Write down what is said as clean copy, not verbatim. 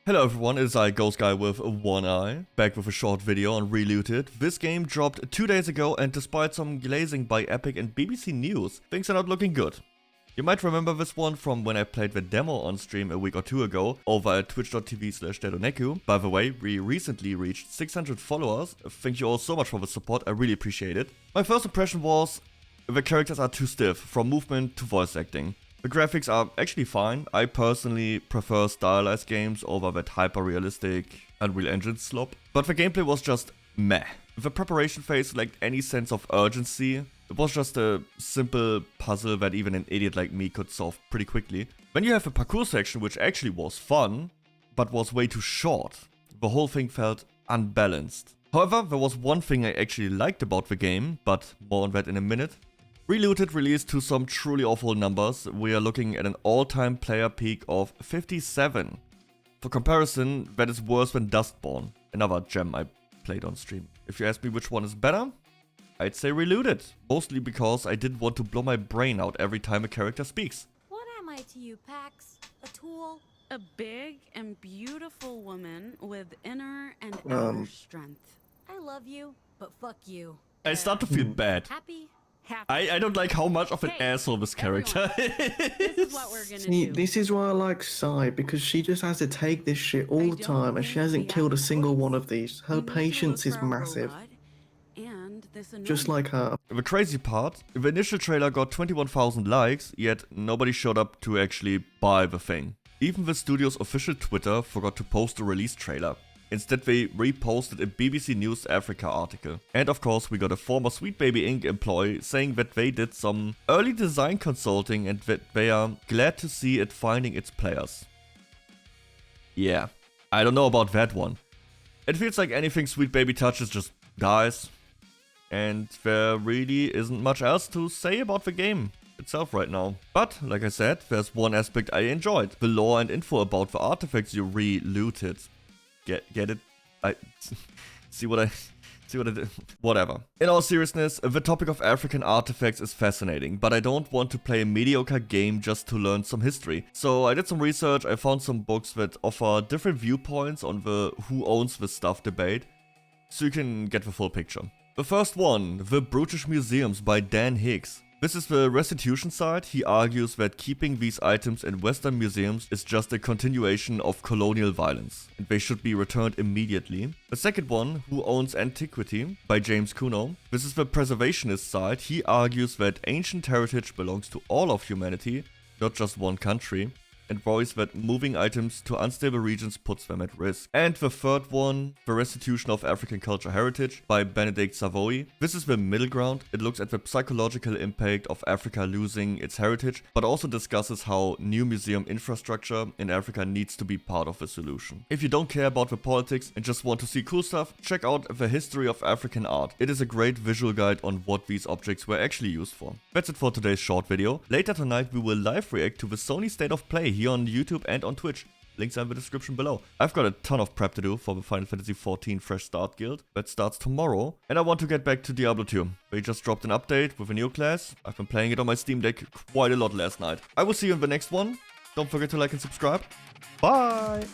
Hello everyone, it's I, Ghost Guy with one eye, back with a short video on Relooted. This game dropped 2 days ago, and despite some glazing by Epic and BBC News, things are not looking good. You might remember this one from when I played the demo on stream a week or two ago over at twitch.tv/Deddonekku. By the way, we recently reached 600 followers. Thank you all so much for the support, I really appreciate it. My first impression was the characters are too stiff, from movement to voice acting. The graphics are actually fine. I personally prefer stylized games over that hyper-realistic Unreal Engine slop. But the gameplay was just meh. The preparation phase lacked any sense of urgency. It was just a simple puzzle that even an idiot like me could solve pretty quickly. Then you have a parkour section which actually was fun, but was way too short. The whole thing felt unbalanced. However, there was one thing I actually liked about the game, but more on that in a minute. Relooted released to some truly awful numbers. We are looking at an all-time player peak of 57. For comparison, that is worse than Dustborn, another gem I played on stream. If you ask me which one is better, I'd say Relooted. Mostly because I didn't want to blow my brain out every time a character speaks. What am I to you, Pax? A tool? A big and beautiful woman with inner and outer strength. I love you, but fuck you. I start to feel bad. Happy? I don't like how much of an asshole this character is. This is what we're gonna See, do. this is why I like Sai, because she just has to take this shit all the time, and she hasn't killed a single one of these. Her patience is massive. Just like her. The crazy part, the initial trailer got 21,000 likes, yet nobody showed up to actually buy the thing. Even the studio's official Twitter forgot to post the release trailer. Instead, they reposted a BBC News Africa article. And of course, we got a former Sweet Baby Inc. employee saying that they did some early design consulting and that they are glad to see it finding its players. Yeah, I don't know about that one. It feels like anything Sweet Baby touches just dies. And there really isn't much else to say about the game itself right now. But, like I said, there's one aspect I enjoyed. The lore and info about the artifacts you re-looted. Get it? I see what I did. Whatever. In all seriousness, the topic of African artifacts is fascinating, but I don't want to play a mediocre game just to learn some history. So I did some research, I found some books that offer different viewpoints on the who owns the stuff debate, so you can get the full picture. The first one, The Brutish Museums by Dan Hicks. This is the restitution side. He argues that keeping these items in Western museums is just a continuation of colonial violence, and they should be returned immediately. The second one, Who Owns Antiquity, by James Kuno. This is the preservationist side. He argues that ancient heritage belongs to all of humanity, not just one country, and worries that moving items to unstable regions puts them at risk. And the third one, The Restitution of African Culture Heritage by Benedict Savoy. This is the middle ground. It looks at the psychological impact of Africa losing its heritage, but also discusses how new museum infrastructure in Africa needs to be part of the solution. If you don't care about the politics and just want to see cool stuff, check out The History of African Art. It is a great visual guide on what these objects were actually used for. That's it for today's short video. Later tonight we will live react to the Sony State of Play here on YouTube and on Twitch. Links are in the description below. I've got a ton of prep to do for the Final Fantasy XIV Fresh Start Guild that starts tomorrow, and I want to get back to Diablo 2. They just dropped an update with a new class. I've been playing it on my Steam Deck quite a lot last night. I will see you in the next one. Don't forget to like and subscribe. Bye!